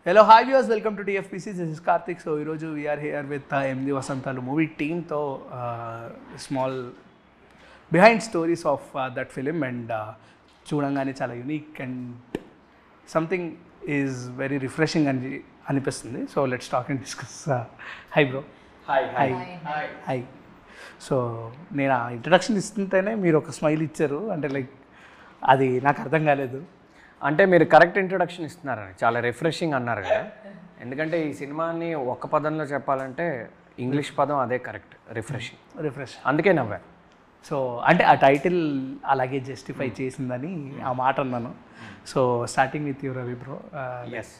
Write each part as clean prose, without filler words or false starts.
Hello, hi viewers, welcome to TFPC. This is Karthik. So, we are here with MD Vasantalu movie team. So, small behind stories of that film and చూడంగానే చాలా unique and something is very refreshing అని అనిపిస్తుంది. So let's talk and discuss. Hi bro. Hi. So నేను ఆ introduction ఇస్తుంటేనే మీరు ఒక smile ఇచ్చారు, అంటే లైక్ అది నాకు అర్థం కాలేదు. అంటే మీరు కరెక్ట్ ఇంట్రొడక్షన్ ఇస్తున్నారని, చాలా రిఫ్రెషింగ్ అన్నారు కదా. ఎందుకంటే ఈ సినిమాని ఒక్క పదంలో చెప్పాలంటే ఇంగ్లీష్ పదం అదే కరెక్ట్, రిఫ్రెష్. అందుకే నవ్వా. సో అంటే ఆ టైటిల్ అలాగే జస్టిఫై చేసిందని ఆ మాట అన్నాను. So starting with you Ravi bro, yes,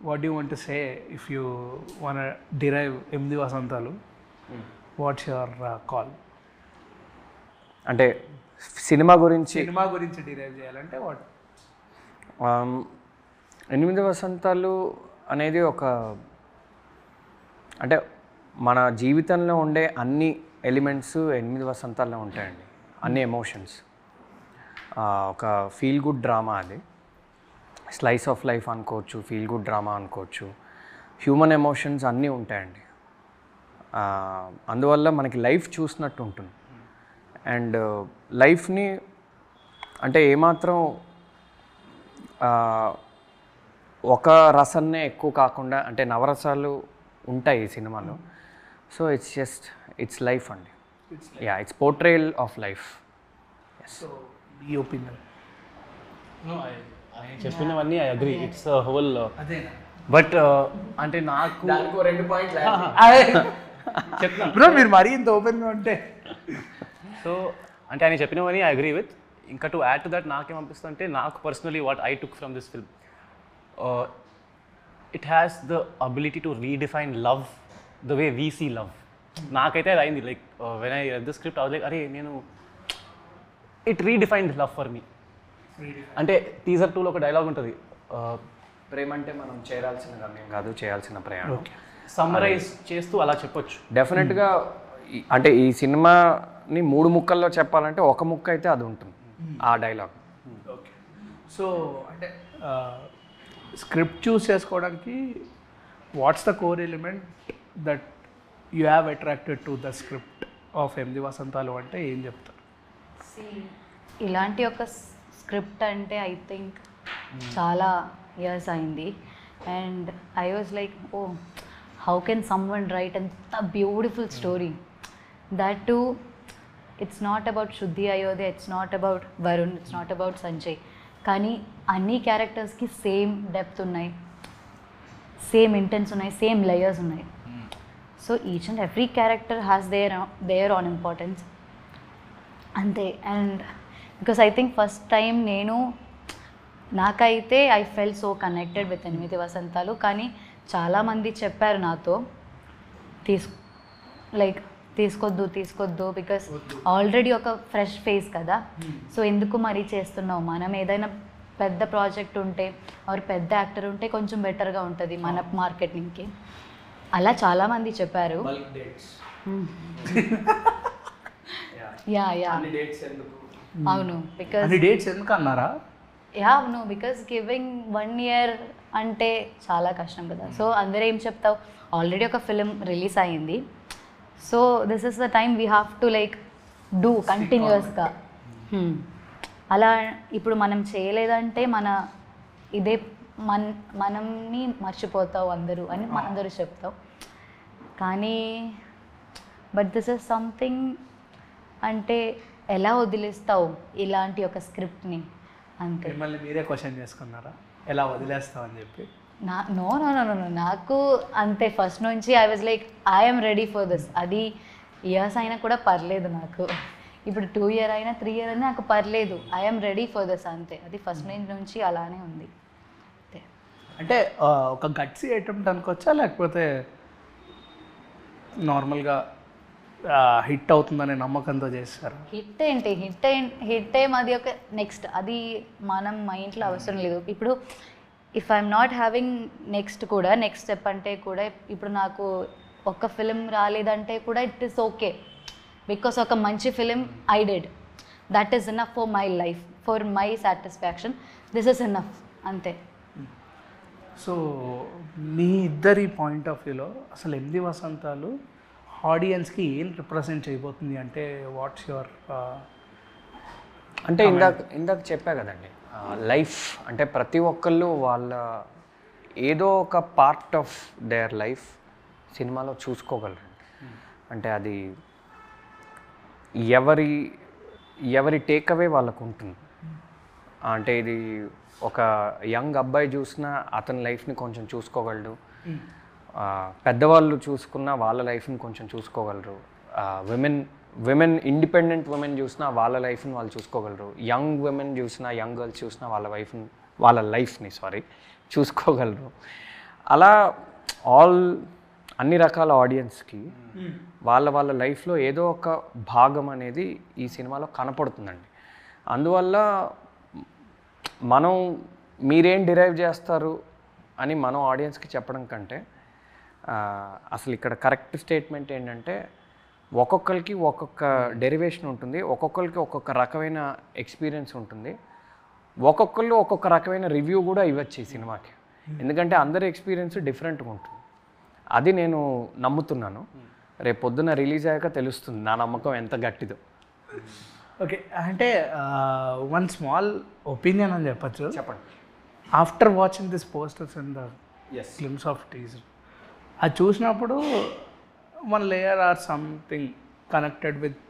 what do want to say if you want derive Enimidi Vasantalu, what's your call? అంటే సినిమా గురించి డిరైవ్ చేయాలంటే వాట్? 8 వసంతాలు అనేది ఒక, అంటే మన జీవితంలో ఉండే అన్ని ఎలిమెంట్స్ 8 వసంతాల్లో ఉంటాయండి. అన్ని ఎమోషన్స్, ఒక ఫీల్ గుడ్ డ్రామా, అది స్లైస్ ఆఫ్ లైఫ్ అనుకోవచ్చు, ఫీల్ గుడ్ డ్రామా అనుకోవచ్చు, హ్యూమన్ ఎమోషన్స్ అన్నీ ఉంటాయండి. అందువల్ల మనకి లైఫ్ చూసినట్టు ఉంటుంది. అండ్ లైఫ్ని అంటే ఏమాత్రం ఒక రసన్నే ఎక్కువ కాకుండా, అంటే నవరసాలు ఉంటాయి ఈ సినిమాలో. సో ఇట్స్ లైఫ్ అండి. It's portrayal of life. So ఈ ఒపీనియన్? చెప్పినవన్నీ ఐ అగ్రీ. It's whole. అదేనా? బట్ అంటే నాకు 2 పాయింట్లు చెప్తాను బ్రో, మీరు మరీ ఇంత ఓపెన్గా ఉంటే. సో అంటే ఆయన చెప్పినవన్నీ ఐ అగ్రీ విత్. ఇంకా టు యాడ్ టు దట్ నాకేమనిపిస్తుంది అంటే, నాకు personally what I took from this film, it has the ability to redefine love the way we see love. నాకైతే అది అయింది. Like when I read the script, like అరే నేను it redefined love for me. అంటే teaser 2లో ఒక dialogue ఉంటుంది, ప్రేమ అంటే మనం చేరాల్సిన గమ్యం కాదు, చేయాల్సిన ప్రయాణం. సమ్మరైజ్ చేస్తూ అలా చెప్పొచ్చు. డెఫినెట్గా అంటే ఈ సినిమాని 3 ముక్కల్లో చెప్పాలంటే ఒక ముక్క అయితే అది ఉంటుంది, ఆ డైలాగ్. ఓకే. సో అంటే స్క్రిప్ట్ చూస్ చేసుకోవడానికి what's the core element that you have attracted to the script of 8 Vasantalu అంటే ఏం చెప్తారు? ఇలాంటి ఒక స్క్రిప్ట్ అంటే ఐ థింక్ చాలా ఇయర్స్ అయింది. And I was like, oh how can someone write అంత beautiful story? That too it's not about Shuddhi Ayodhya, it's not about Varun, it's not about Sanjay, కానీ అన్ని క్యారెక్టర్స్కి సేమ్ డెప్త్ ఉన్నాయి, సేమ్ ఇంటెన్స్ ఉన్నాయి, సేమ్ లేయర్స్ ఉన్నాయి. So each and every character has their own importance అంతే. And because I think first time నాకైతే I fell so connected with 8 Vasantalu. కానీ చాలామంది చెప్పారు నాతో, తీసుకోవద్దు బికాస్ ఆల్రెడీ ఒక ఫ్రెష్ ఫేస్ కదా, సో ఎందుకు మరీ చేస్తున్నావు? మనం ఏదైనా పెద్ద ప్రాజెక్ట్ ఉంటే ఆర్ పెద్ద యాక్టర్ ఉంటే కొంచెం బెటర్గా ఉంటుంది మన మార్కెటింగ్కి, అలా చాలామంది చెప్పారు. యా అవును, బికాస్ డేట్స్ ఎందుకు అన్నారా? అవును, బికాస్ గివింగ్ 1 year అంటే చాలా కష్టం కదా. సో అందరూ ఏం చెప్తావు, ఆల్రెడీ ఒక ఫిలిం రిలీజ్ అయ్యింది, so this is the time we have to like do కంటిన్యూస్గా. అలా ఇప్పుడు మనం చేయలేదంటే మనల్ని మర్చిపోతావు అందరూ అని అందరూ చెప్తావు. కానీ బట్ దిస్ ఇస్ సంథింగ్, అంటే ఎలా వదిలేస్తావు ఇలాంటి ఒక స్క్రిప్ట్ని అంతే. మిమ్మల్ని మీరే క్వశ్చన్ చేసుకున్నారా ఎలా వదిలేస్తామని చెప్పి? నో, నాకు అంతే ఫస్ట్ నుంచి I was like I'm ready for this. అది ఇయర్స్ అయినా కూడా పర్లేదు నాకు, ఇప్పుడు 2 year అయినా 3 year అయినా నాకు పర్లేదు, ఐఎమ్ రెడీ ఫర్ దిస్ అంతే. అది ఫస్ట్ నుంచి అలానే ఉంది. అంటే ఒక గట్సీ అటెంప్ట్ అనుకోవచ్చా, లేకపోతే నార్మల్గా హిట్ అవుతుందనే నమ్మకంతో చేస్తారు? హిట్ ఏం అది ఒక నెక్స్ట్, అది మనం మైండ్లో అవసరం లేదు. ఇప్పుడు if I'm not having next step అంటే కూడా, ఇప్పుడు నాకు ఒక ఫిలిం రాలేదంటే కూడా ఇట్ ఈస్ ఓకే, బికాస్ ఒక మంచి film I did, that is enough for my life, for my satisfaction, this is enough అంతే. సో మీ ఇద్దరి పాయింట్ ఆఫ్ వ్యూలో అసలు 8 వసంతాలు ఆడియన్స్కి ఏం రిప్రజెంట్ చేయబోతుంది అంటే వాట్స్ యువర్ అంటే ఇందాక చెప్పా కదండి, లైఫ్ అంటే ప్రతి ఒక్కళ్ళు వాళ్ళ ఏదో ఒక పార్ట్ ఆఫ్ దేర్ లైఫ్ సినిమాలో చూసుకోగలరు. అంటే అది ఎవరి టేక్అవే వాళ్ళకు ఉంటుంది. అంటే ఇది ఒక యంగ్ అబ్బాయి చూసినా అతని లైఫ్ని కొంచెం చూసుకోగలడు, పెద్దవాళ్ళు చూసుకున్న వాళ్ళ లైఫ్ని కొంచెం చూసుకోగలరు, విమెన్ ఇండిపెండెంట్ ఉమెన్ చూసినా వాళ్ళ లైఫ్ని వాళ్ళు చూసుకోగలరు, యంగ్ విమెన్ చూసినా యంగ్ గర్ల్స్ చూసినా వాళ్ళ లైఫ్ని చూసుకోగలరు. అలా అన్ని రకాల ఆడియన్స్కి వాళ్ళ లైఫ్లో ఏదో ఒక భాగం అనేది ఈ సినిమాలో కనపడుతుందండి. అందువల్ల మీరేం డిరైవ్ చేస్తారు అని మనం ఆడియన్స్కి చెప్పడం కంటే అసలు ఇక్కడ కరెక్ట్ స్టేట్మెంట్ ఏంటంటే ఒక్కొక్కరికి ఒక్కొక్క డెరివేషన్ ఉంటుంది, ఒక్కొక్కరికి ఒక్కొక్క రకమైన ఎక్స్పీరియన్స్ ఉంటుంది, ఒక్కొక్కళ్ళు ఒక్కొక్క రకమైన రివ్యూ కూడా ఇవ్వచ్చు ఈ సినిమాకి. ఎందుకంటే అందరి ఎక్స్పీరియన్స్ డిఫరెంట్గా ఉంటుంది. అది నేను నమ్ముతున్నాను. రేపు పొద్దున్న రిలీజ్ అయ్యాక తెలుస్తుంది నా నమ్మకం ఎంత గట్టిదో. ఓకే, అంటే వన్ స్మాల్ ఒపీనియన్ అని చెప్పచ్చు. చెప్పండి. After watching this posters and the glimpse of teaser, అది చూసినప్పుడు one layer or something connected with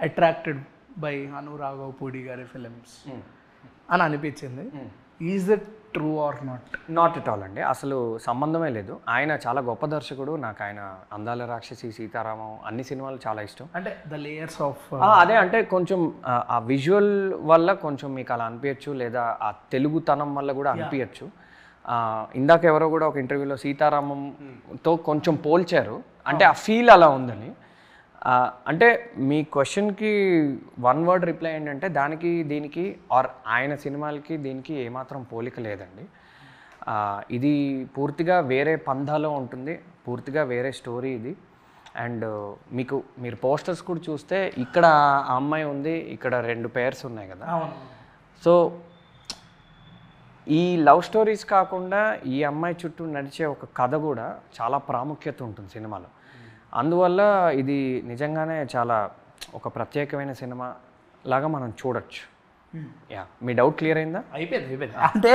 attracted by Anu Raghavapudi గారి ఫిలిమ్స్ అని అనిపించింది. Is that true or not at all అండి, అసలు సంబంధమే లేదు. ఆయన చాలా గొప్ప దర్శకుడు. నాకు ఆయన అందాల రాక్షసి, సీతారామం అన్ని సినిమాలు చాలా ఇష్టం. అంటే ద లేయర్స్ ఆఫ్ అదే అంటే కొంచెం ఆ విజువల్ వల్ల కొంచెం మీకు అలా అనిపించచ్చు, లేదా ఆ తెలుగుతనం వల్ల కూడా అనిపించచ్చు. ఇందాక ఎవరో కూడా ఒక ఇంటర్వ్యూలో సీతారామంతో కొంచెం పోల్చారు, అంటే ఆ ఫీల్ అలా ఉందని. అంటే మీ క్వశ్చన్కి వన్ వర్డ్ రిప్లై ఏంటంటే దానికి దీనికి ఆర్ ఆయన సినిమాలకి దీనికి ఏమాత్రం పోలిక లేదండి. ఇది పూర్తిగా వేరే పంధాలో ఉంటుంది, పూర్తిగా వేరే స్టోరీ ఇది. అండ్ మీరు పోస్టర్స్ కూడా చూస్తే ఇక్కడ ఆ అమ్మాయి ఉంది, ఇక్కడ 2 పేర్స్ ఉన్నాయి కదా. సో ఈ లవ్ స్టోరీస్ కాకుండా ఈ అమ్మాయి చుట్టూ నడిచే ఒక కథ కూడా చాలా ప్రాముఖ్యత ఉంటుంది సినిమాలో. అందువల్ల ఇది నిజంగానే చాలా ఒక ప్రత్యేకమైన సినిమా లాగా మనం చూడొచ్చు. మీ డౌట్ క్లియర్ అయిందా? అయిపోయింది. అంటే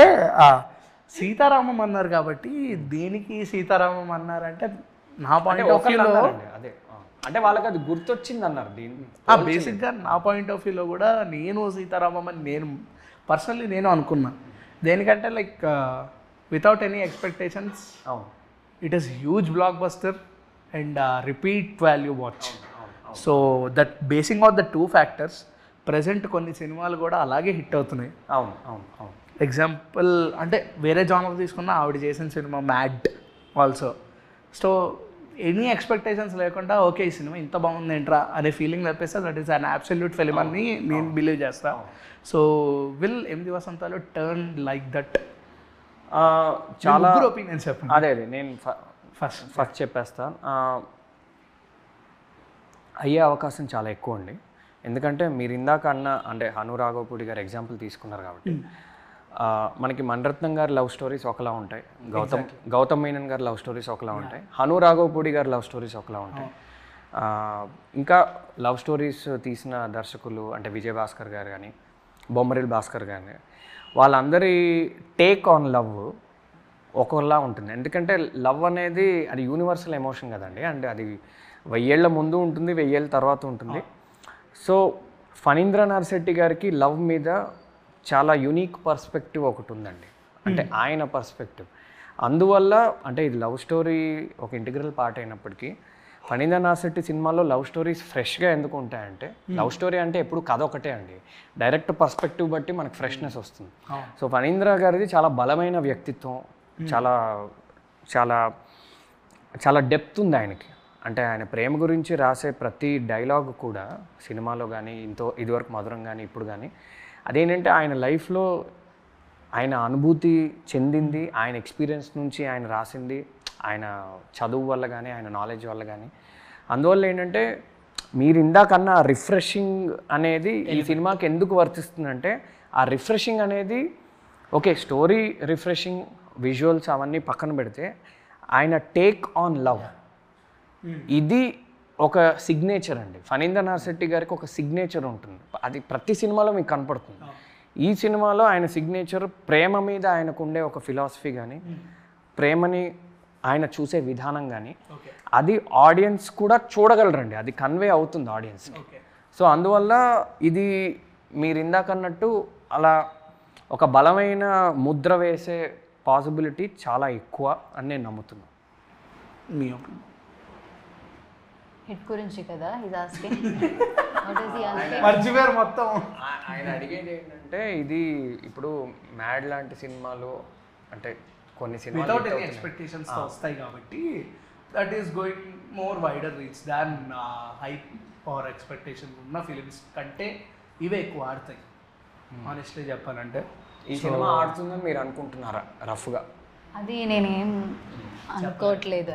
సీతారామం అన్నారు కాబట్టి దేనికి సీతారామం అన్నారంటే నా పాయింట్ ఆఫ్ వ్యూలో అదే, అంటే వాళ్ళకి అది గుర్తొచ్చింది అన్నారు. దీన్ని బేసిక్గా నా పాయింట్ ఆఫ్ వ్యూలో కూడా నేను సీతారామం అని నేను అనుకున్నా. దేనికంటే like without any expectations it is huge block buster and repeat value watch. So that basing on the 2 factors present కొన్ని సినిమాలు కూడా అలాగే హిట్ అవుతున్నాయి. అవును. ఎగ్జాంపుల్ అంటే వేరే జానర్ తీసుకున్నా ఆవిడ చేసిన సినిమా Mad also. So any expectations లేకుండా ఓకే ఈ సినిమా ఇంత బాగుంది ఏంట్రా అనే ఫీలింగ్ తెప్పిస్తే that is an absolute film అని నేను బిలీవ్ చేస్తా. So will 8 Vasantalu turn like that? చాలా ఒపీనియన్స్ చెప్పండి. అదే నేను ఫస్ట్ చెప్పేస్తాను. అయ్యే అవకాశం చాలా ఎక్కువ అండి. ఎందుకంటే మీరు ఇందాక అంటే అను రాఘవపూడి గారు ఎగ్జాంపుల్ తీసుకున్నారు కాబట్టి, మనకి మణిరత్నం గారి లవ్ స్టోరీస్ ఒకలా ఉంటాయి, గౌతమ్ మీనన్ గారి లవ్ స్టోరీస్ ఒకలా ఉంటాయి, అను రాఘవపూడి గారి లవ్ స్టోరీస్ ఒకలా ఉంటాయి. ఇంకా లవ్ స్టోరీస్ తీసిన దర్శకులు అంటే విజయ్ భాస్కర్ గారు కానీ, బొమ్మరిల్ భాస్కర్ కానీ, వాళ్ళందరి టేక్ ఆన్ లవ్ ఒకలా ఉంటుంది. ఎందుకంటే లవ్ అనేది అది యూనివర్సల్ ఎమోషన్ కదండి. అంటే అది 1000 ఏళ్ల ముందు ఉంటుంది, 1000 ఏళ్ళ తర్వాత ఉంటుంది. సో ఫణీంద్ర నరశెట్టి గారికి లవ్ మీద చాలా యూనిక్ పర్స్పెక్టివ్ ఒకటి ఉందండి, అంటే ఆయన పర్స్పెక్టివ్. అందువల్ల అంటే ఇది లవ్ స్టోరీ ఒక ఇంటిగ్రల్ పార్ట్ అయినప్పటికీ ఫణీంద్ర నరశెట్టి సినిమాలో లవ్ స్టోరీస్ ఫ్రెష్గా ఎందుకు ఉంటాయంటే, లవ్ స్టోరీ అంటే ఎప్పుడు కథ ఒకటే అండి, డైరెక్ట్ పర్స్పెక్టివ్ బట్టి మనకు ఫ్రెష్నెస్ వస్తుంది. సో ఫణీంద్ర గారిది చాలా బలమైన వ్యక్తిత్వం, చాలా చాలా చాలా డెప్త్ ఉంది ఆయనకి. అంటే ఆయన ప్రేమ గురించి రాసే ప్రతి డైలాగ్ కూడా సినిమాలో కానీ ఇదివరకు మధురం కానీ ఇప్పుడు కానీ అదేంటంటే ఆయన లైఫ్లో ఆయన అనుభూతి చెందింది, ఆయన ఎక్స్పీరియన్స్ నుంచి ఆయన రాసింది, ఆయన చదువు వల్ల కానీ ఆయన నాలెడ్జ్ వల్ల కానీ. అందువల్ల ఏంటంటే మీరు ఇందాకన్నా రిఫ్రెషింగ్ అనేది ఈ సినిమాకి ఎందుకు వర్తిస్తుందంటే, ఆ రిఫ్రెషింగ్ అనేది ఓకే స్టోరీ రిఫ్రెషింగ్ విజువల్స్ అవన్నీ పక్కన పెడితే ఆయన టేక్ ఆన్ లవ్ ఇది ఒక సిగ్నేచర్ అండి. ఫణీంద్ర నాథ్ గారికి ఒక సిగ్నేచర్ ఉంటుంది, అది ప్రతి సినిమాలో మీకు కనపడుతుంది. ఈ సినిమాలో ఆయన సిగ్నేచర్ ప్రేమ మీద ఆయనకు ఉండే ఒక ఫిలాసఫీ కానీ, ప్రేమని ఆయన చూసే విధానం కానీ, అది ఆడియన్స్ కూడా చూడగలరండి, అది కన్వే అవుతుంది ఆడియన్స్కి. సో అందువల్ల ఇది మీరు ఇందాకన్నట్టు అలా ఒక బలమైన ముద్ర వేసే పాసిబిలిటీ చాలా ఎక్కువ అని నేను నమ్ముతున్నాను. మీ ఒపీనియన్? హిట్ గురించి కదా ఇది asking. What is the asking? మర్చిపోయారు మొత్తం. ఆయన అడిగేది ఏంటంటే ఇది ఇప్పుడు మ్యాడ్ లాంటి సినిమాలు అంటే కొన్ని వితౌట్ ఎనీ సినిమాలు ఎక్స్పెక్టేషన్స్ వస్తాయి కాబట్టి that is going more wider reach than hype or expectation ఉన్న ఫిలిమ్స్ కంటే ఇవే ఎక్కువ ఆడతాయి ఆనెస్ట్లీ చెప్పాలంటే. ఈ సినిమా ఆడుతుందని మీరు అనుకుంటున్నారా రఫ్గా? అది నేనేం అనుకోవట్లేదు.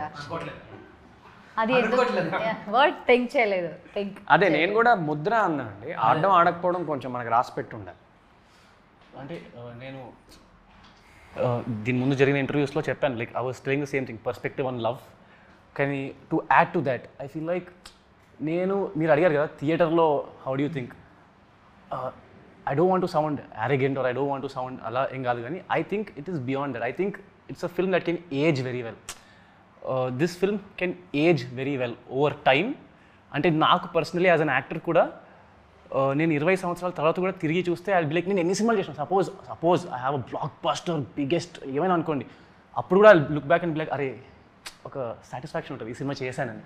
అది అనుకోవట్లేదు. వర్డ్ థింక్ చేయలేదు. థింక్ అదే నేను కూడా ముద్ర అన్నా అండి, ఆడడం ఆడకపోవడం కొంచెం మనకు రాసి పెట్టి ఉండాలి. అంటే నేను దీని ముందు జరిగిన ఇంటర్వ్యూస్లో చెప్పాను, like I was telling the same thing, perspective on love. కానీ to add to that I feel like మీరు అడిగారు కదా థియేటర్లో how do you think, I don't want to sound arrogant or I don't want to sound అలా ఏం కాదు, కానీ I think it is beyond that. I think it's a film that can age very well. This film can age very well over time. అంటే నాకు personally as an actor కూడా నేను 20 సంవత్సరాల తర్వాత కూడా తిరిగి చూస్తే ఐ బి లైక్ నేను ఎన్ని సినిమాలు చేసాను, suppose I have a blockbuster biggest ఏమైనా అనుకోండి, అప్పుడు కూడా look back and be like అరే ఒక సాటిస్ఫాక్షన్ ఉంటుంది ఈ సినిమా చేశానని.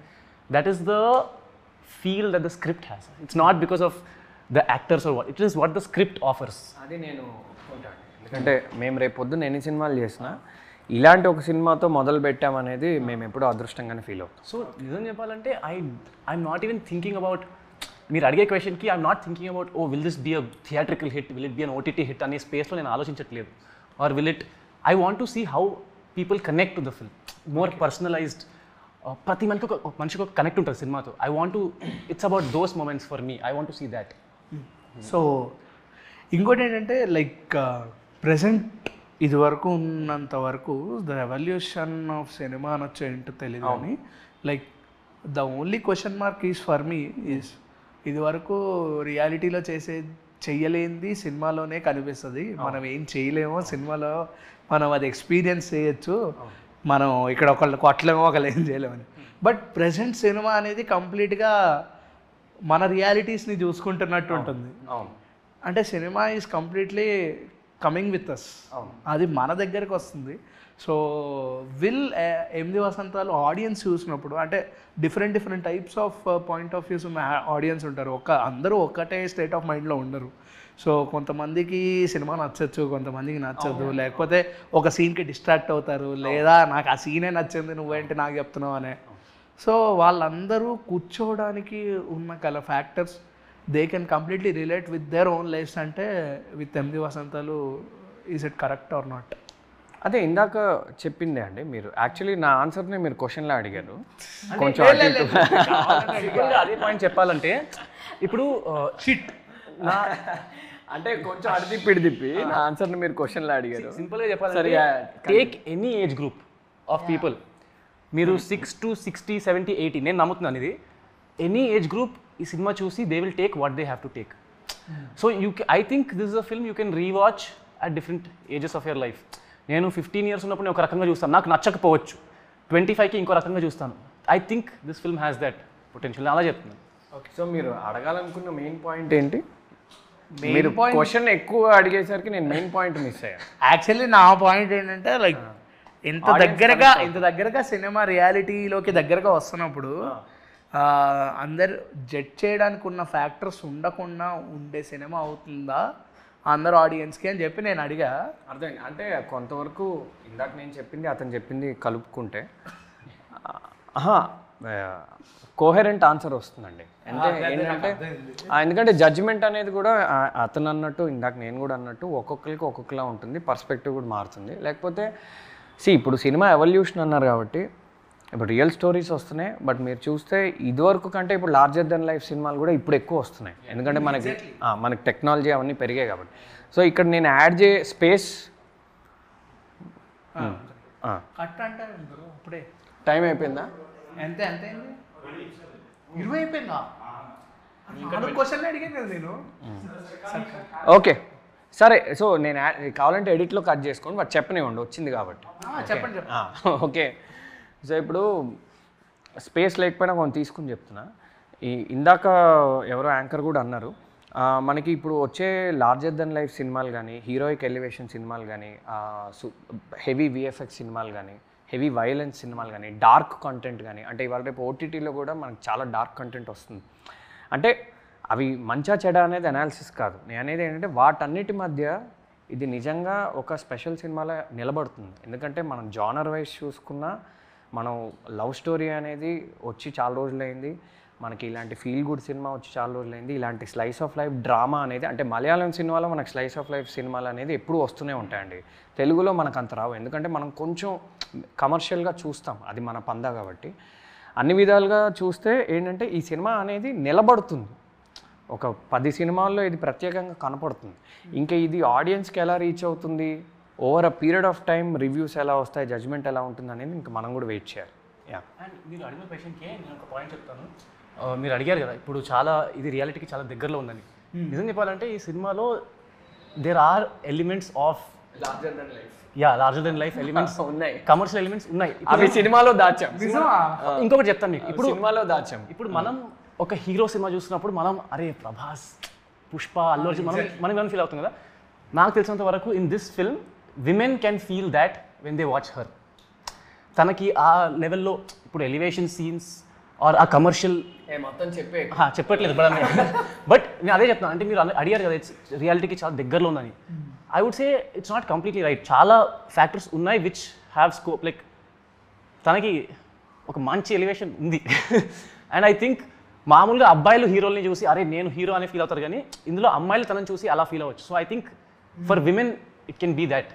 That is the feel that the script has. It's not because of the actors or what, it is what the script offers. అది నేను ఒప్పుకుంటాను, ఎందుకంటే మేము రేపు పొద్దున్న ఎన్ని సినిమాలు చేసినా ఇలాంటి ఒక సినిమాతో మొదలు పెట్టామనేది మేము ఎప్పుడూ అదృష్టంగానే ఫీల్ అవుతాం. సో నిజం చెప్పాలంటే I'm not even thinking about, మీరు అడిగే క్వశ్చన్కి I'm not thinking about oh will this be a theatrical hit, will it be an OTT hit అనే స్పేస్లో నేను ఆలోచించట్లేదు. Or will it, I want to see how people connect to the film, more personalized. ప్రతి మనిషికి ఒక connect ఉంటుంది సినిమాతో. I want to, it's about those moments for me, I want to see that. So ఇంకోటి ఏంటంటే like present ఇది వరకు ఉన్నంత వరకు ద రెవల్యూషన్ ఆఫ్ సినిమా అనొచ్చు ఏంటో తెలియదు, కానీ like the only question mark is for me is ఇది వరకు రియాలిటీలో చెయ్యలేనిది సినిమాలోనే కనిపిస్తుంది. మనం ఏం చేయలేమో సినిమాలో మనం అది ఎక్స్పీరియన్స్ చేయొచ్చు, మనం ఇక్కడ ఒకళ్ళు కొట్టలేమో ఒకళ్ళు ఏం చేయలేమని. బట్ ప్రజెంట్ సినిమా అనేది కంప్లీట్గా మన రియాలిటీస్ని చూసుకుంటున్నట్టు ఉంటుంది. అంటే cinema is completely coming with us, అది మన దగ్గరకు వస్తుంది. సో విల్ 8 వసంతాలు ఆడియన్స్ చూసినప్పుడు అంటే different types of point of views ఉన్న ఆడియన్స్ ఉంటారు. అందరూ ఒక్కటే స్టేట్ ఆఫ్ మైండ్లో ఉండరు. సో కొంతమందికి సినిమా నచ్చచ్చు, కొంతమందికి నచ్చదు, లేకపోతే ఒక సీన్కి డిస్ట్రాక్ట్ అవుతారు, లేదా నాకు ఆ సీనే నచ్చింది నువ్వేంటి నాకు చెప్తున్నావు అనే. సో వాళ్ళందరూ కూర్చోవడానికి ఉన్న factors they can completely relate with their own lives. అంటే విత్ 8 Vasantalu is it correct or not? అదే ఇందాక చెప్పిందే అండి, మీరు యాక్చువల్లీ నా ఆన్సర్ని మీరు క్వశ్చన్లో అడిగారు కొంచెం. అదే పాయింట్ చెప్పాలంటే ఇప్పుడు షిట్ అంటే కొంచెం అడిదిప్పి నా ఆన్సర్ని మీరు క్వశ్చన్లో అడిగారు. సింపుల్గా చెప్పాలి, take any age group of people, మీరు 6 to 60, 70, 80 నేను నమ్ముతున్నాను ఇది, ఎనీ ఏజ్ గ్రూప్ ఈ సినిమా చూసి they will take what they have to take. So I think this is a film you can rewatch at different ages of your life. నేను 15 years ఉన్నప్పుడు నేను ఒక రకంగా చూస్తాను, నాకు నచ్చకపోవచ్చు. 25కి ఇంకో రకంగా చూస్తాను. I think this film has that potential, అలా చెప్తున్నాను. ఓకే, సో మీరు అడగాలనుకున్న మెయిన్ పాయింట్ ఏంటి? మీరు క్వశ్చన్ ఎక్కువ అడిగేసరికి నేను మెయిన్ పాయింట్ మిస్ అయ్యాను. యాక్చువల్లీ నా పాయింట్ ఏంటంటే లైక్ ఇంత దగ్గరగా సినిమా రియాలిటీలోకి దగ్గరగా వస్తున్నప్పుడు అందరు జడ్జ్ చేయడానికి ఉన్న ఫ్యాక్టర్స్ ఉండకుండా ఉండే సినిమా అవుతుందా అందరు ఆడియన్స్కి అని చెప్పి నేను అడిగా. అర్థం అంటే కొంతవరకు ఇందాక నేను చెప్పింది అతను చెప్పింది కలుపుకుంటే కోహెరెంట్ ఆన్సర్ వస్తుందండి. అంటే ఏంటంటే ఎందుకంటే జడ్జిమెంట్ అనేది కూడా అతను అన్నట్టు ఇందాక నేను కూడా అన్నట్టు ఒక్కొక్కరికి ఒక్కొక్కలా ఉంటుంది, పర్స్పెక్టివ్ కూడా మారుతుంది. లేకపోతే ఇప్పుడు సినిమా ఎవల్యూషన్ అన్నారు కాబట్టి ఇప్పుడు రియల్ స్టోరీస్ వస్తున్నాయి, బట్ మీరు చూస్తే ఇదివరకు కంటే ఇప్పుడు లార్జర్ దెన్ లైఫ్ సినిమాలు కూడా ఇప్పుడు ఎక్కువ వస్తున్నాయి, ఎందుకంటే మనకి టెక్నాలజీ అవన్నీ పెరిగాయి కాబట్టి. సో ఇక్కడ నేను యాడ్ స్పేస్ కట్ అంటే బ్రో అప్పుడే టైం అయిపోయిందా? ఎంత అయింది? 20 అయిపోయిందా? 4 క్వశ్చన్లు అడిగాను కదా నేను. ఓకే సరే, సో నేను కావాలంటే ఎడిట్లో కట్ చేసుకోండి, బట్ చెప్పనివ్వండి వచ్చింది కాబట్టి. చెప్పండి. ఓకే, సో ఇప్పుడు స్పేస్ లేకపోయినా కొంచెం తీసుకుని చెప్తున్నా. ఇందాక ఎవరో యాంకర్ కూడా అన్నారు, మనకి ఇప్పుడు వచ్చే లార్జర్ దెన్ లైఫ్ సినిమాలు కానీ, హీరోయిక్ ఎలివేషన్ సినిమాలు కానీ, హెవీ విఎఫ్ఎక్స్ సినిమాలు కానీ, హెవీ వైలెన్స్ సినిమాలు కానీ, డార్క్ కంటెంట్ కానీ, అంటే ఇవాళ రేపు ఓటీటీలో కూడా మనకి చాలా డార్క్ కంటెంట్ వస్తుంది. అంటే అవి మంచా చెడ అనేది అనాలిసిస్ కాదు, నేను అనేది ఏంటంటే వాటన్నిటి మధ్య ఇది నిజంగా ఒక స్పెషల్ సినిమాలో నిలబడుతుంది. ఎందుకంటే మనం జానర్ వైజ్ చూసుకున్నా, మనం లవ్ స్టోరీ అనేది వచ్చి చాలా రోజులైంది, మనకి ఇలాంటి ఫీల్ గుడ్ సినిమా వచ్చి చాలా రోజులైంది, ఇలాంటి స్లైస్ ఆఫ్ లైఫ్ డ్రామా అనేది, అంటే మలయాళం సినిమాలో మనకు స్లైస్ ఆఫ్ లైఫ్ సినిమాలు అనేది ఎప్పుడూ వస్తూనే ఉంటాయండి. తెలుగులో మనకు అంత రావు, ఎందుకంటే మనం కొంచెం కమర్షియల్గా చూస్తాం, అది మన పందా కాబట్టి. అన్ని విధాలుగా చూస్తే ఏంటంటే ఈ సినిమా అనేది నిలబడుతుంది, ఒక 10 సినిమాల్లో ఇది ప్రత్యేకంగా కనపడుతుంది. ఇంకా ఇది ఆడియన్స్కి ఎలా రీచ్ అవుతుంది, over a period of time reviews ఎలా వస్తాయి, జడ్జ్మెంట్ ఎలా ఉంటుంది అనేది ఇంకా మనం కూడా వెయిట్ చేయాలి. అండ్ మీరు అడిగిన క్వశ్చన్కి నేను ఒక పాయింట్ చెప్తాను. మీరు అడిగారు కదా ఇప్పుడు చాలా ఇది రియాలిటీకి చాలా దగ్గరలో ఉందని. నిజం చెప్పాలంటే ఈ సినిమాలో there are elements of larger than life elements ఉన్నాయి, కమర్షియల్ ఎలిమెంట్స్ ఉన్నాయి, అవి సినిమాలో దాచాం. ఇంకొకటి చెప్తాను మీకు, ఇప్పుడు సినిమాలో దాచాం. ఇప్పుడు మనం ఒక హీరో సినిమా చూసినప్పుడు మనం అరే ప్రభాస్, పుష్ప, అల్లు అర్జున్ మనం ఏమైనా ఫీల్ అవుతుంది కదా. నాకు తెలిసినంత వరకు in this film women can feel that when they watch her. తనకి ఆ లెవెల్లో ఇప్పుడు ఎలివేషన్ సీన్స్ ఆర్ ఆ కమర్షియల్ మొత్తం చెప్పట్లేదు బట్ నేను అదే చెప్తాను. అంటే మీరు అడిగారు కదా ఇట్స్ రియాలిటీకి చాలా దగ్గరలో ఉందని. I would say it's not completely right. చాలా ఫ్యాక్టర్స్ ఉన్నాయి విచ్ హ్యావ్ స్కోప్. లైక్ తనకి ఒక మంచి ఎలివేషన్ ఉంది అండ్ ఐ థింక్ మామూలుగా అబ్బాయిలు హీరోల్ని చూసి అరే నేను హీరో అనే ఫీల్ అవుతారు, కానీ ఇందులో అమ్మాయిలు తనని చూసి అలా ఫీల్ అవ్వచ్చు. So I think for women it can be that.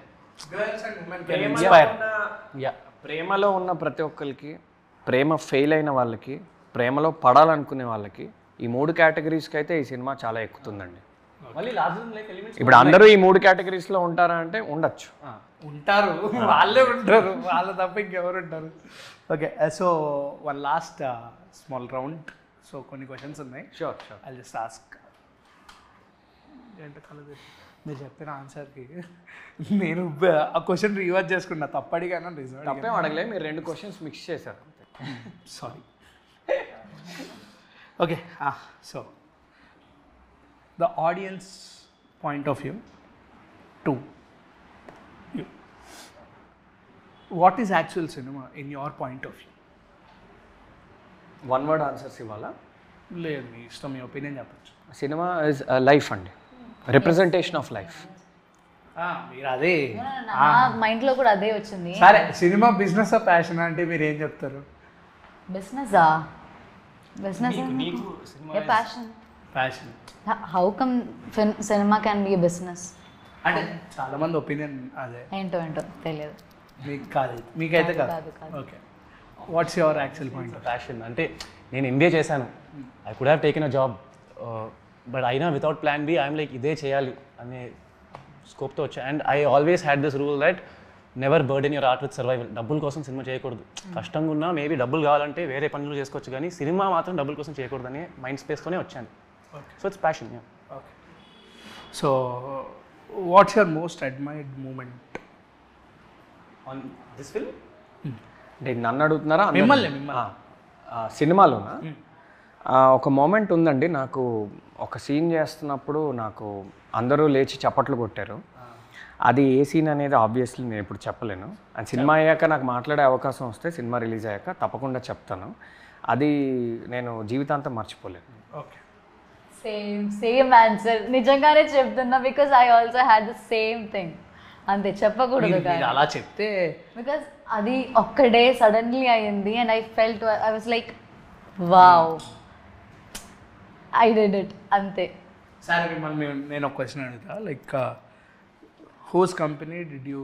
ప్రేమలో ఉన్న ప్రతి ఒక్కరికి, ప్రేమ ఫెయిల్ అయిన వాళ్ళకి, ప్రేమలో పడాలనుకునే వాళ్ళకి, ఈ 3 కేటగిరీస్కి అయితే ఈ సినిమా చాలా ఎక్కుతుందండి. ఇప్పుడు అందరూ ఈ 3 కేటగిరీస్లో ఉంటారా అంటే ఉండొచ్చు, ఉంటారు, వాళ్ళే ఉంటారు, వాళ్ళ తప్ప ఇంకెవరు ఉంటారు. Okay, so one last small round. So కొన్ని క్వశ్చన్స్ ఉన్నాయి. Sure I just ask. ఏంటో కలదు మీరు చెప్పిన ఆన్సర్కి నేను ఆ క్వశ్చన్ రివర్స్ చేసుకున్నా, తప్పడిగాను రిజర్వ్ తప్పేం అడగలే, మీరు 2 క్వశ్చన్స్ మిక్స్ చేశారు. Sorry. Okay, so the audience point of view to you, what is actual cinema in your point of view? 1 word answers ఇవ్వాలా? లేదు, మీ ఇష్టం, మీ ఒపీనియన్ చెప్పచ్చు. సినిమా ఇస్ లైఫ్ అండి, రిప్రజెంటేషన్ ఆఫ్ లైఫ్. మీరు అదే నా మైండ్లో కూడా అదే వచ్చింది. సరే, సినిమా బిజినెస్ ప్యాషన్ అంటే మీరు ఏం చెప్తారు? Business passion. How come cinema can be business? అంటే చాలా మంది ఒపీనియన్ అదే. ఏంటో తెలియదు. మీకు కాదు, మీకైతే కాదు. Okay, what's your actual point? Passion అంటే నేను ఎంబీఏ చేశాను, I could have taken a job, but అయినా without plan B I'm like ఇదే చేయాలి అనే స్కోప్తో వచ్చా. And I always had this rule that never burden your art with survival. డబ్బుల కోసం సినిమా చేయకూడదు, కష్టంగా ఉన్నా మేబీ డబ్బులు కావాలంటే వేరే పనులు చేసుకోవచ్చు, కానీ సినిమా మాత్రం డబ్బుల కోసం చేయకూడదు అనే మైండ్ స్పేస్తోనే వచ్చాను. So it's passion. Okay, so what's your most admired moment on this film? నేను నన్ను అడుగుతున్నారా? మిమ్మల్ని. సినిమాలోనా ఒక మూమెంట్ ఉందండి. నాకు ఒక సీన్ చేస్తున్నప్పుడు నాకు అందరూ లేచి చప్పట్లు కొట్టారు. అది ఏ సీన్ అనేది ఆబ్వియస్లీ నేను ఇప్పుడు చెప్పలేను. అండ్ సినిమా అయ్యాక నాకు మాట్లాడే అవకాశం వస్తే, సినిమా రిలీజ్ అయ్యాక తప్పకుండా చెప్తాను. అది నేను జీవితాంతం మర్చిపోలేను. Okay, same answer. నిజంగానే చెప్తున్నా, because I also had the same thing. అంతే, చెప్పకూడదు అలా చెప్తే. బికాజ్ అది ఒక్కడే సడన్లీ అయ్యింది and I felt, I was like wow, I did it, అంతే. సరే, మిమ్మల్ని నేను ఒక క్వశ్చన్ అడుగుతా. Like whose company did you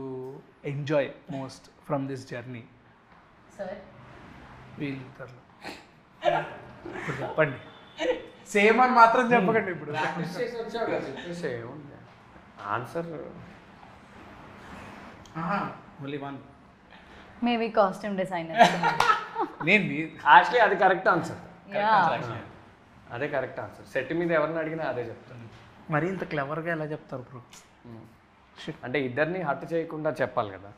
enjoy most from this journey? Sir వీళ్ళిద్దరు ఇప్పుడు చెప్పండి. సేమ్ అని మాత్రం చెప్పకండి. ఇప్పుడు answer only one. Maybe costume designer. నేను యాక్చువల్లీ అది కరెక్ట్ ఆన్సర్. యా అదే కరెక్ట్ ఆన్సర్. సెట్ మీద ఎవరిని అడిగినా అదే చెప్తాను. మరి ఇంత క్లవర్గా ఎలా చెప్తారు బ్రో? అంటే ఇద్దరిని హర్ట్ చేయకుండా చెప్పాలి కదా.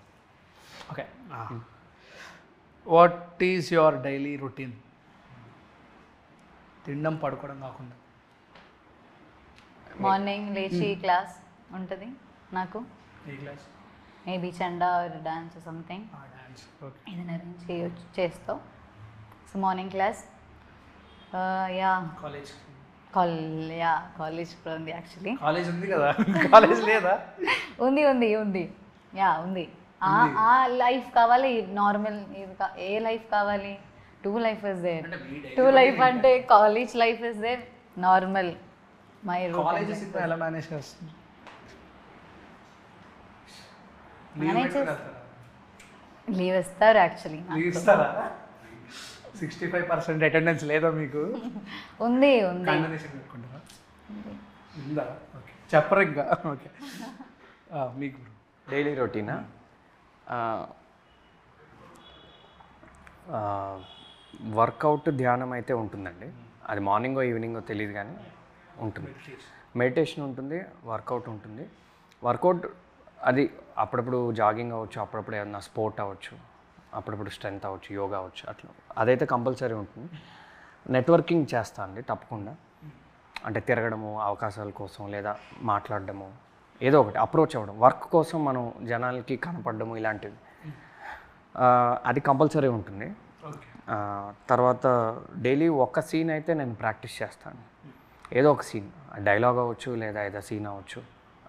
Okay. What is your daily routine? తినడం పడుకోవడం కాకుండా. మార్నింగ్ లేచి క్లాస్ ఉంటుంది నాకు. ఏ క్లాస్? మేబీ చండా or dance something dance. Okay. ఏదైనా అరేంజ్ చేస్తావు. So morning class. Yeah college. College కూడా ఉంది యాక్చువల్లీ. కాలేజ్ ఉంది కదా, కాలేజ్ లేదా? ఉంది యా ఉంది. ఆ లైఫ్ కావాలి, నార్మల్ ఏ లైఫ్ కావాలి? 2 లైఫ్ ఇస్ దేర్. 2 లైఫ్ అంటే college life is there, normal my colleges ఇప్పుడు ఎలా మేనేజ్ చేస్తుంది? లీవ్ ఇస్తారు యాక్చువల్లీ. ఇస్తారా? 65% అటెండెన్స్ లేదా మీకు? ఉంది కాంబినేషన్ పెట్టుకుంటారా? ఉందా? ఓకే, చెప్పరు ఇంకా. ఓకే, మీకు డైలీ రొటీనా? వర్కౌట్, ధ్యానం అయితే ఉంటుందండి. అది మార్నింగో ఈవినింగో తెలియదు కానీ ఉంటుంది. మెడిటేషన్ ఉంటుంది, వర్కౌట్ ఉంటుంది. వర్కౌట్ అది అప్పుడప్పుడు జాగింగ్ అవ్వచ్చు, అప్పుడప్పుడు ఏదన్నా స్పోర్ట్ అవ్వచ్చు, అప్పుడప్పుడు స్ట్రెంత్ అవ్వచ్చు, యోగా అవ్వచ్చు, అట్లా అదైతే కంపల్సరీ ఉంటుంది. నెట్వర్కింగ్ చేస్తా అండి తప్పకుండా. అంటే తిరగడము, అవకాశాల కోసం, లేదా మాట్లాడడము, ఏదో ఒకటి అప్రోచ్ అవ్వడం, వర్క్ కోసం మనం జనాలకి కనపడము, ఇలాంటివి అది కంపల్సరీ ఉంటుంది. తర్వాత డైలీ ఒక్క సీన్ అయితే నేను ప్రాక్టీస్ చేస్తాను. ఏదో ఒక సీన్, డైలాగ్ అవ్వచ్చు లేదా ఏదో సీన్ అవ్వచ్చు.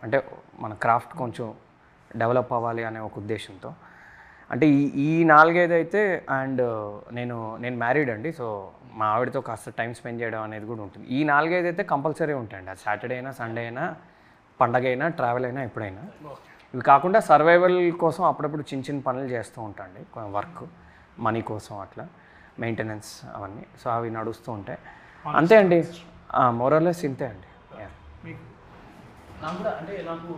అంటే మన క్రాఫ్ట్ కొంచెం డెవలప్ అవ్వాలి అనే ఒక ఉద్దేశంతో. అంటే ఈ 4-5 అయితే. అండ్ నేను మ్యారీడ్ అండి. సో మా ఆవిడతో కాస్త టైం స్పెండ్ చేయడం అనేది కూడా ఉంటుంది. ఈ 4-5 అయితే కంపల్సరీ ఉంటాయండి. అది సాటర్డే అయినా, సండే అయినా, పండగ అయినా, ట్రావెల్ అయినా, ఎప్పుడైనా. ఇవి కాకుండా సర్వైవల్ కోసం అప్పుడప్పుడు చిన్న పనులు చేస్తూ ఉంటాండి. వర్క్, మనీ కోసం, అట్లా మెయింటెనెన్స్ అవన్నీ. సో అవి నడుస్తూ ఉంటాయి. అంతే అండి, మోరల్లెస్ ఇంతే అండి. నాకు కూడా అంటే నాకు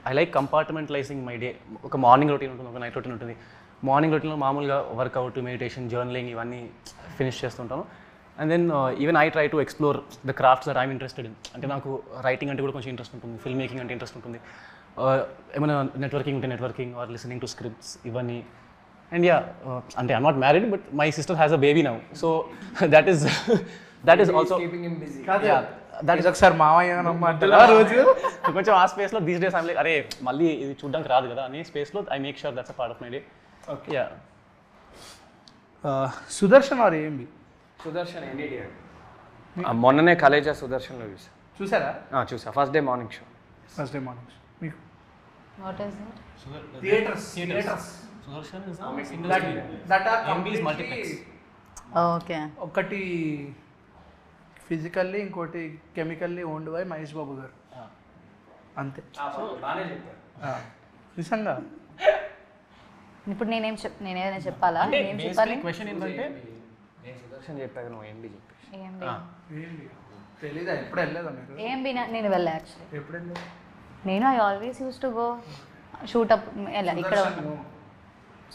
I like compartmentalizing my day. ఒక మార్నింగ్ రొటీన్ ఉంటుంది, ఒక నైట్ రొటీన్ ఉంటుంది. మార్నింగ్ రొటీన్లో మామూలుగా వర్కౌట్, మెడిటేషన్, జర్నలింగ్ ఇవన్నీ ఫినిష్ చేస్తుంటాను. And then even I try to explore the crafts that I'm interested in. అంటే నాకు రైటింగ్ అంటే కూడా కొంచెం ఇంట్రెస్ట్ ఉంటుంది, ఫిల్మ్ మేకింగ్ అంటే ఇంట్రెస్ట్ ఉంటుంది, ఏమైనా నెట్వర్కింగ్ ఉంటే networking or listening to scripts ఇవన్నీ. అండ్ యా, అంటే I'm not married but my sister has a baby now. So that is also that is ఒకసారి మామయ్య రోజు కొంచెం ఆ స్పేస్లో దీస్ డేస్ ఐమ్ లైక్ అరే మళ్ళీ ఇది చూడడానికి రాదు కదా అనే స్పేస్లో I make sure that's a part of my day. Okay. Yeah. Sudarshan or AMB? Sudarshan any day. మొన్ననే కాలేజా సుదర్శన్లో చూసారా? చూసా, first day morning show. First day morning show. మీకు what is it? Theatres. Sudarshan is that or MB's multiplex. Okay. ఒకటి physically, ఇంకోటి chemically owned by Mahesh Babu గారు. అంతే. నిజంగా ఇప్పుడు నేనేమైనా చెప్పాలా? ఏం చెప్పాలి? క్వశ్చన్ ఏంటంటే నేను సుదర్శన్ చెప్పాక నువ్వు ఏంబి చెప్పేసి. ఏఎంబి తెలీదా? ఎప్పుడు వెళ్ళలేదా మీరు? ఏఎంబి నేను వెళ్ళా యాక్చువల్లీ. ఎప్పుడు వెళ్ళలేదు? నేను I always use to go shoot up. ఎలా ఇక్కడ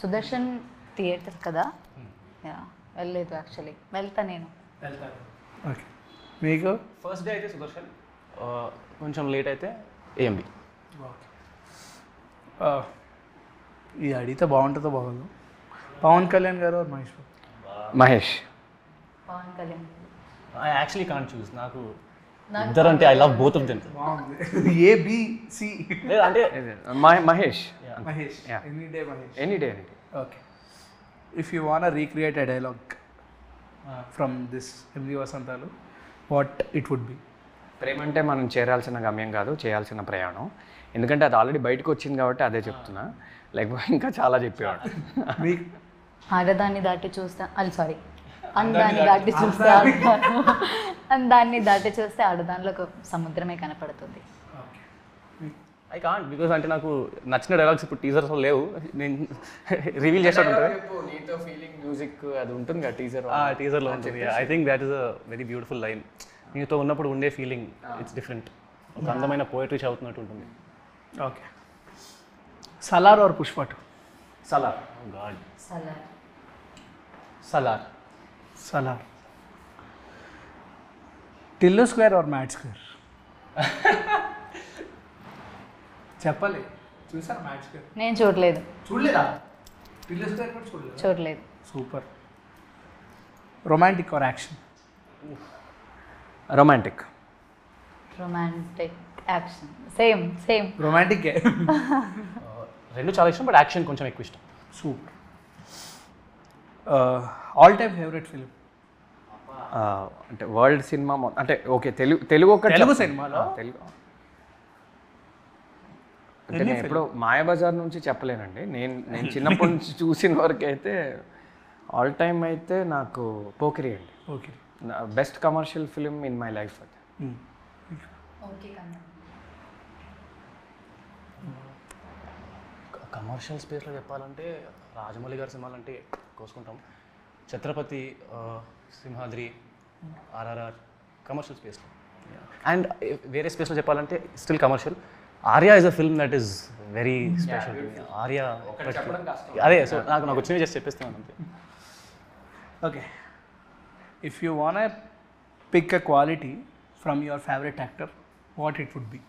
సుదర్శన్ థియేటర్ కదా. యా, వెళ్ళలేదు యాక్చువల్లీ. వెళ్తా నేను. వెళ్తాను. ఓకే. మీకు? ఫస్ట్ డే అయితే సుదర్శన్, కొంచెం లేట్ అయితే ఏఎంబి. ఇది అడిగితే బాగుంటుందో బాగుందో. పవన్ కళ్యాణ్ గారు Mahesh Babu? Mahesh. Pawan Kalyan. I actually can't choose. నాకు ఇద్దరు అంటే I love both of them. బాగుంది. ABC. అంటే Mahesh. Mahesh. Any day Mahesh. Any day. Okay. If you want recreate a dialogue from this MV Vasantalu, what it would be? ప్రేమ అంటే మనం చేరాల్సిన గమ్యం కాదు, చేయాల్సిన ప్రయాణం. ఎందుకంటే అది ఆల్రెడీ బయటకు వచ్చింది కాబట్టి అదే చెప్తున్నా, లేకపోతే ఇంకా చాలా చెప్పేవాడు. మీకు? ఆడదాన్ని దాటి చూస్తే సారీ అందాన్ని దాటి చూస్తే అందాన్ని దాటి చూస్తే ఆడదానిలో ఒక సముద్రమే కనపడుతుంది. ఐ కాంట్, బికాస్ అంటే నాకు నచ్చిన డైలాగ్స్ ఇప్పుడు టీజర్స్లో లేవు. నేను రివీల్ చేసినట్టు నీతో ఫీలింగ్ మ్యూజిక్ అది ఉంటుంది కదా టీజర్లో ఉంటుంది. I think that is a very beautiful line. నీతో ఉన్నప్పుడు ఉండే ఫీలింగ్ ఇట్స్ డిఫరెంట్. ఒక అందమైన పోయిటరీ చదువుతున్నట్టు ఉంటుంది. Okay. Salaar or Pushpa 2? Salaar. Oh god. Salaar. Salaar. Salaar. Tillu square or mad square? చెప్పాలి. చూసారా మ్యాట్ స్క్వేర్? నేను చూడలేదు. చూడలేదా? టిల్లు స్క్వేర్ కూడా చూడలేదు. చూడలేదు. Super. Romantic or action? Romantic. Romantic, action, same. Romantic. రెండు చాలా ఇష్టం, బట్ యాక్షన్ కొంచెం ఎక్కువ ఇష్టం. Super. All time favourite film? అంటే వరల్డ్ సినిమా అంటే ఓకే, తెలుగు ఒకటి తెలుగు చెప్పండి. సినిమాలో? తెలుగు అంటే నేను ఎప్పుడో మాయాబజార్ నుంచి చెప్పలేనండి. నేను చిన్నప్పటి నుంచి చూసిన వరకు అయితే ఆల్ టైమ్ అయితే నాకు పోకిరి అండి. Okay. Best commercial film in my life అది. కమర్షియల్ స్పేస్లో చెప్పాలంటే రాజమౌళి గారి సినిమాలు అంటే కోసుకుంటాం. ఛత్రపతి, సింహాద్రి, ఆర్ఆర్ఆర్ కమర్షియల్ స్పేస్లో. అండ్ వేరే స్పేస్లో చెప్పాలంటే still commercial. Arya is a film that is very special. Arya అదే, సో నాకు వచ్చినవి చేసి చెప్పేస్తున్నాను అంతే. Okay. If you want pick a quality from your favourite actor, what it would be?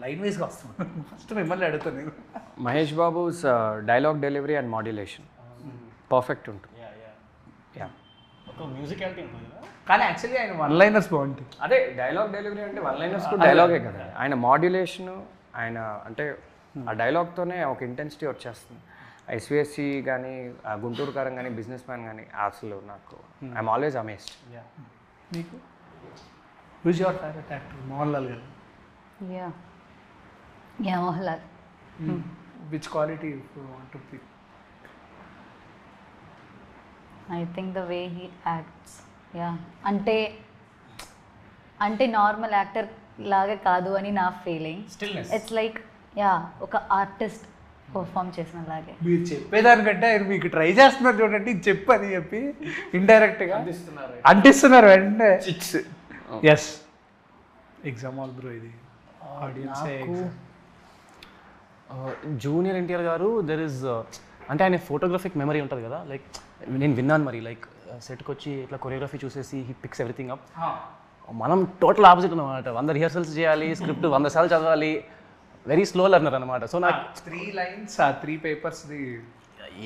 Line వైజ్గా వస్తున్నాను. ఫస్ట్ మిమ్మల్ని అడుగుతాను నేను. Mahesh Babu's dialogue delivery and modulation perfect ఉంటుంది. ఒక మ్యూజికాలిటీ ఉంటుంది కదా. కానీ యాక్చువల్లీ ఆయన వన్ లైనర్స్ బాగుంటాయి. అదే డైలాగ్ డెలివరీ అంటే వన్ లైనర్స్ కూడా డైలాగే కదా. ఆయన మాడ్యులేషన్, ఆయన అంటే ఆ డైలాగ్తోనే ఒక ఇంటెన్సిటీ వచ్చేస్తుంది. ఎస్విఎస్సి కానీ, గుంటూరు కారం కానీ, బిజినెస్ మ్యాన్ కానీ, అసలు నాకు ఐఎమ్ ఆల్వేస్ అమేజ్డ్. మీకు whose your favourite actor? Mohan Lal గారు. Yeah Mohan Lal. Which quality you want to pick? I think the way he acts. Yeah, అంటే నార్మల్ యాక్టర్ లాగా కాదు అని నా feeling. Stillness. It's like yeah, ఒక ఆర్టిస్ట్ పర్ఫామ్ చేసిన లాగే. మీరు చెప్పేదానికంటే ఆయన మీకు ట్రై చేస్తున్నారు చూడండి, ఇది చెప్పు అని చెప్పి ఇండైరెక్ట్గా అంటిస్తున్నారు వెంటనే. Yes, exam all bro. ఇది ఆడియన్స్ జూనియర్ ఎన్టీఆర్ గారు దెర్ ఇస్ అంటే ఆయన ఫోటోగ్రఫిక్ మెమరీ ఉంటుంది కదా. లైక్ నేను విన్నాను మరి, లైక్ సెట్కి వచ్చి ఇట్లా కొరియోగ్రఫీ చూసేసి హీ పిక్స్ ఎవ్రీథింగ్ అప్. మనం టోటల్ ఆపోజిట్ అనమాట. 100 రిహర్సల్స్ చేయాలి, స్క్రిప్ట్ 100 సార్లు చదవాలి, వెరీ స్లో లర్నర్ అనమాట. సో నాకు 3 lines 3 papers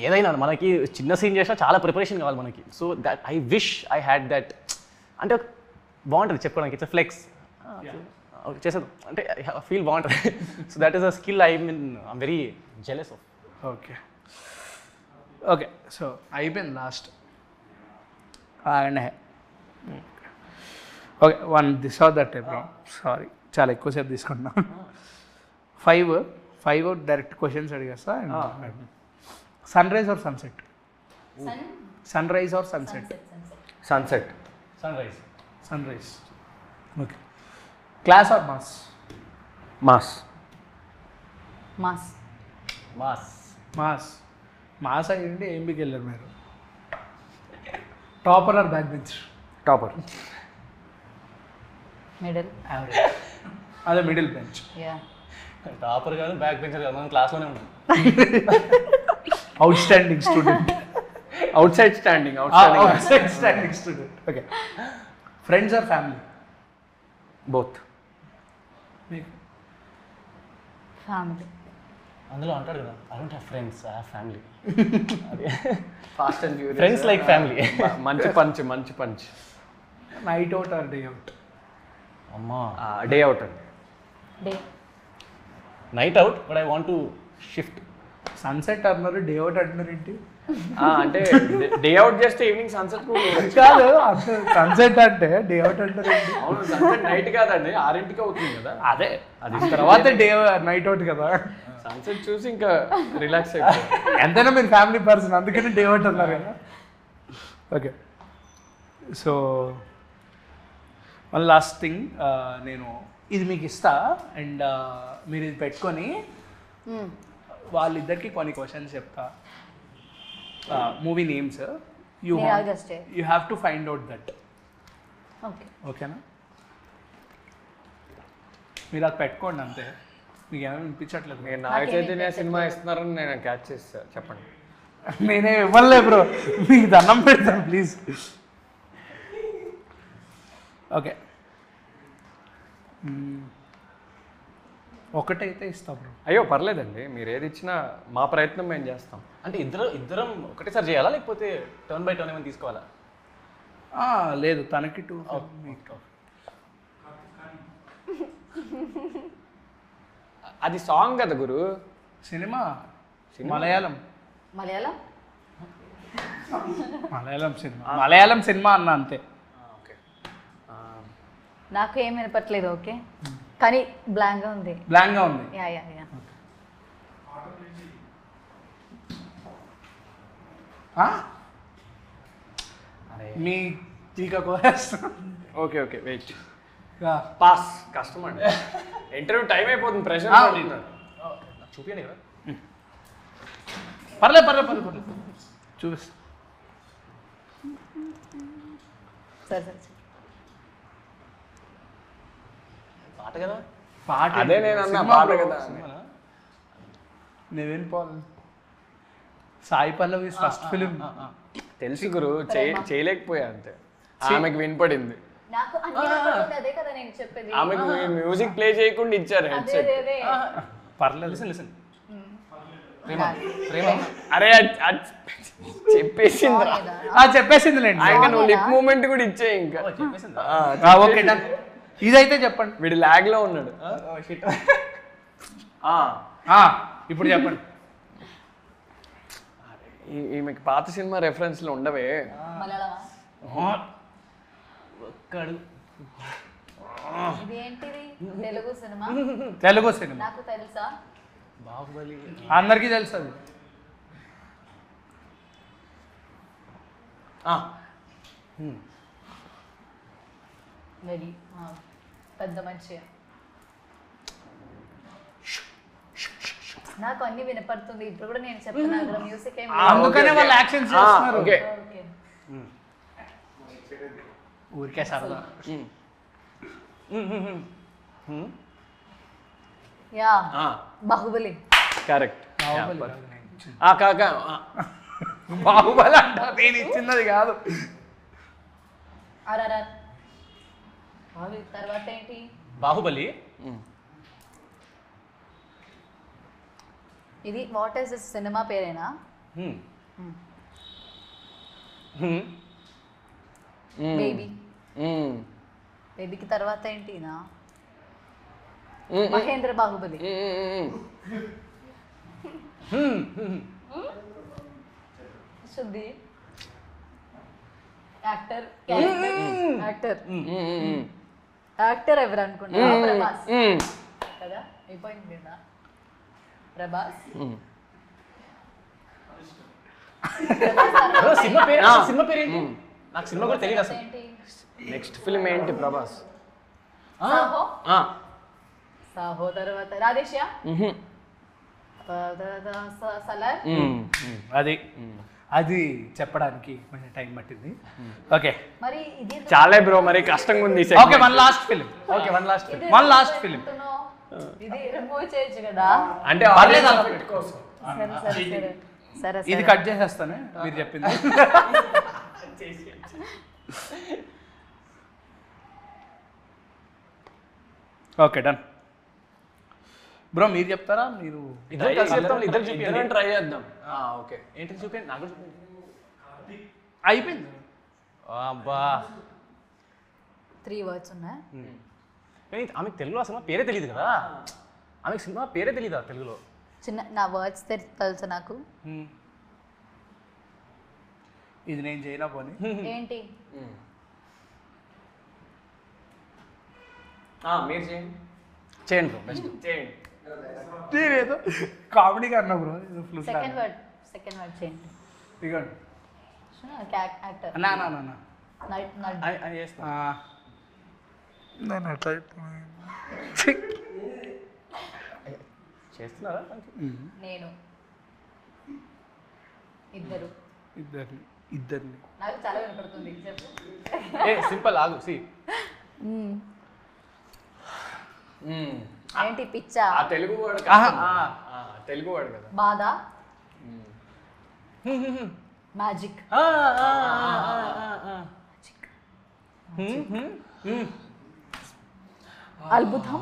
ఏదైనా మనకి చిన్న సీన్ చేసినా చాలా ప్రిపరేషన్ కావాలి మనకి. So that I wish I had that. అంటే బాగుంటుంది చెప్పుకోవడానికి, ఇట్స్ ఫ్లెక్స్ చేసేది అంటే ఫీల్ బాగుంటుంది. So that is a skill I very jealous of. Okay. Okay, so అయిపోయింది last. And okay, one this or that bro. Sorry, చాలా ఎక్కువసేపు తీసుకుంటున్నా. 5 డైరెక్ట్ క్వశ్చన్స్ అడిగేస్తా. Sunrise or sunset? Sunrise or sunset? Sunset. Sunrise. Sunrise. Okay. Class or mass? Mass. Mass. Mass. Mass. Mass అయ్యండి ఎంబీకి వెళ్ళారు మీరు. Topper or back bench? Topper. Middle. Average. అదే middle bench. Yeah. Topper కాదు, back bencher కాదు, మనం క్లాస్లోనే ఉన్నాం. Outstanding student. Outside standing. Standing student. Okay. Friends or family? Both. మీకు? ఫ్యామిలీ. అందులో అంటాడు కదా, I don't have friends, I have family. Fast and furious. Friends like family. మంచి punch. Night out or day out? అమ్మా, day out అండి. Day. Night out, but I want to shift. Sunset అన్నారు, day out అంటున్నారు ఏంటి? అంటే day out చేస్తే evening sunset కాదు, sunset అంటే డే అవుట్ అంటారు ఏంటి? అవును, సన్సెట్ నైట్ కాదండి, 6ంటికి అవుతుంది కదా. అదే, అది తర్వాత డే నైట్ అవుట్ కదా. సన్సెట్ చూసి ఇంకా రిలాక్స్ అయిపోయింది. ఎంతైనా మీరు ఫ్యామిలీ పర్సన్, అందుకని డే అవుట్ అన్నారు కదా. Okay. So one last thing, నేను ఇది మీకు ఇస్తా అండ్ మీరు ఇది పెట్టుకొని వాళ్ళిద్దరికి కొన్ని క్వశ్చన్స్ చెప్తా. Movie names you have to find out that. Okay. ఓకేనా? మీరు అది పెట్టుకోండి అంతే, మీకు ఏమైనా వినిపించట్లేదు. నేను నాగ చైతన్య సినిమా ఇస్తున్నారని నేను క్యాచ్ చేస్తా, చెప్పండి. నేనే ఇవ్వలే బ్రో, మీకు దండం పెడతాను ప్లీజ్. ఓకే, ఒకటైతే ఇస్తా బ్రో. అయ్యో పర్లేదండి, మీరు ఏది ఇచ్చినా మా ప్రయత్నం మేము చేస్తాం. అంటే ఇద్దరం ఒకటేసారి చేయాలా లేకపోతే టర్న్ బై టర్న్ ఏమైనా తీసుకోవాలా? లేదు, తనకి 2 అది సాంగ్ కదా గురు. సినిమా మలయాళం సినిమా అన్న అంతే. ఓకే, నాకు ఏం వినపట్లేదు. ఓకే, కానీ బ్లాంక్గా ఉంది. యా. మీ టీకా కోరేస్తా. Okay wait, pass. కష్టం అండి, ఇంటర్వ్యూ టైం అయిపోతుంది, ప్రెషర్ చూపించండి కదా. పర్లేదు చూపిస్తా. సరే పాట కదా. పాట అదే నేను అన్నా, పాట కదా. Nivin Paul, Sai Pallavi first film. తెలుసు గురు, చేయలేకపోయా అంతే. ఆమెకు వినపడింది, నాకు అన్ని వినపడుతుంది, అదే కదా నేను చెప్పేది. ఆమెకు మ్యూజిక్ ప్లే చేయకుండా ఇచ్చారు హెడ్సెట్. పర్లేదు, లిసన్. ప్రేమ అరే చెప్పేసిందిలేండి. ఇంకా నువ్వు లిప్ మూమెంట్ కూడా ఇచ్చే ఇంకా. Okay done. ఇదైతే చెప్పండి. వీడు లాగ్ లో ఉన్నాడు. ఇప్పుడు చెప్పండి. ఈమెకి పాత సినిమా రెఫరెన్స్లు ఉండవే. ఇదేంటిది? తెలుగు సినిమా. నాకు తెలుసా? బాహుబలి అందరికీ తెలుసు అది. వెరీ పెద్ద మంచి. నాకు అన్ని వినపడుతుంది. ఇప్పుడు కూడా నేను చెప్తున్నా కదా, మ్యూజిక్ ఏం అందుకనే వాళ్ళు యాక్షన్స్ చేస్తున్నారు. ఓకే, ఊరికే సరదా. యా, బాహుబలి. కరెక్ట్. బాహుబలి అంట, నేను ఇచ్చినది కాదు. తర్వాత ఏంటి? బాహుబలి. ఇది వాట్ ఈస్ దిస్ సినిమా పేరేనా? బేబీ. బేబీకి తర్వాత ఏంటినా? మహేంద్ర బాహుబలి. శుద్ధి యాక్టర్ ఎవరు అనుకున్నా? ప్రభాస్ కదా, అయిపోయింది కదా. ప్రభాస్. సినిమా పేరు ఏంటి? నాకు సినిమా కూడా తెలియదు అసలు. నెక్స్ట్ ఫిల్మ్ ఏంటి ప్రభాస్? సాహో తర్వాత రాధేశ్యా, సలార్. అది చెప్పడానికి కొంచెం టైం పట్టింది. ఓకే, మరి ఇది చాలే బ్రో, మరి కష్టంగా ఉంది. Okay, one last film. ఇది రిమూవ్ చేయొచ్చు కదా. అంటే సరే ఇది కట్ చేసేస్తానే మీరు చెప్పింది. Okay done bro. మీరు చెప్తారా? మీరు ఇద్దరం ట్రై చేద్దాం. ఓకే, ఏంటి చూపండి, నాకు చూపండి. అయిపోయింది. అబ్బా, 3 words ఉన్నాయి. కానీ ఆమెకు తెలుగులో సినిమా పేరే తెలియదు కదా. ఆమెకు సినిమా పేరే తెలీదా తెలుగులో? చిన్న నా వర్డ్స్ తెలుసు నాకు. ఇది నేను చేయనా పోనీ. ఏంటి? మీరు చేయండి బ్రో, బెస్ట్ చేయండి. నేనేదో కామెడీగా అన్నా బ్రో. సెకండ్ వర్డ్ చేయండి. ఇదిగోండి. యాక్టర్. నా చేస్తా. నేను ఎట్లా చేస్తున్నారా? నేను ఇద్దరిని నాకు చాలా వినపడుతుంది. చెప్పు. సింపుల్, ఆగు. సి ఏంటి పిచ్చా ఆ తెలుగు వాడు తెలుగు వాడు కదా. బాధ మ్యాజిక్ అద్భుతం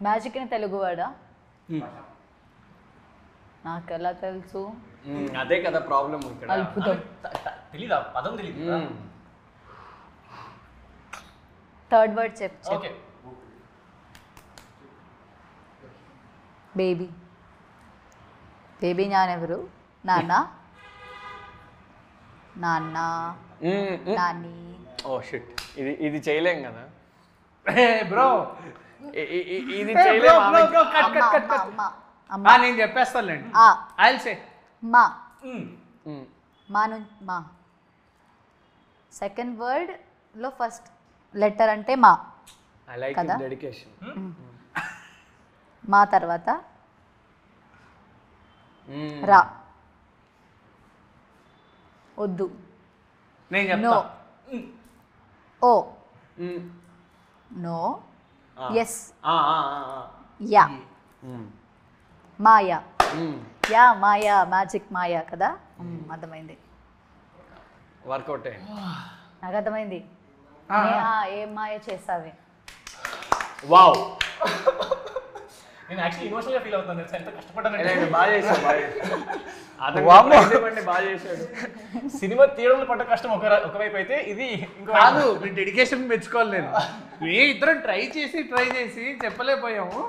మ్యాజిక్ అని తెలుగు వర్డా నాకు ఎలా తెలుసు అదే కదా ప్రాబ్లం ఇక్కడ. అద్భుతం తెలీదా పదం తెలీదు థర్డ్ వర్డ్ చెప్పు ఓకే బేబీ బేబీ ഞാനെവరు నాన్న నాన్న నాని ఓ షిట్, ఇది చేయలేం కదా బ్రో ఇది చేయలేం. అమ్మ అమ్మ నేను చెప్పేస్తానులేండి. ఆ ఐల్ సే మా మా సెకండ్ వర్డ్ లో ఫస్ట్ లెటర్ అంటే మా ఐ లైక్ కదా? డెడికేషన్. మా తర్వాత రా వద్దు నేను నో చెప్తా. ఓ నో ఎస్ యా మాయా యా మాయా మ్యాజిక్ మాయా కదా అర్థమైంది వర్కౌట్ నాకు అర్థమైంది ఏం మాయ చేస్తావే వావ్. నేను యాక్చువల్లీ ఎమోషనల్గా ఫీల్ అవుతాను ఎంత కష్టపడ్డాను. బాగా చేశాడు, బాగా చేశాడు. సినిమా తీయడంలో పడ్డ కష్టం ఒకవైపు అయితే ఇది ఇంకో కాదు, మీ డెడికేషన్ మెచ్చుకోవాలి. నేను మీ ఇద్దరం ట్రై చేసి చెప్పలేకపోయాము.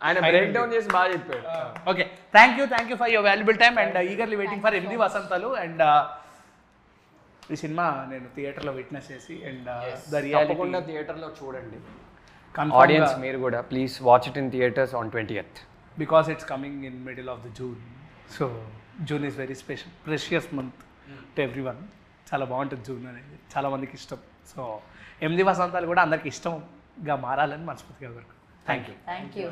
ఆయన బ్రేక్ డౌన్ చేసి బాగా చెప్పాడు. Okay, thank you for your valuable time and eagerly waiting for 8 Vasanthalu. And ఈ సినిమా నేను థియేటర్లో విట్నెస్ చేసి అండ్ ద తప్పకుండా రియాలిటీ థియేటర్లో చూడండి. ఆడియన్స్ ఆడియన్స్ మీరు కూడా please watch it in theatres on 20th. Because it's coming in middle of the June. So June is very special precious month to every one. చాలా బాగుంటుంది June అనేది, చాలా మందికి ఇష్టం. సో 8 వసంతాలు కూడా అందరికి ఇష్టంగా మారాలని మనస్ఫూర్తిగా కోరుకుంటున్నాను. Thank you.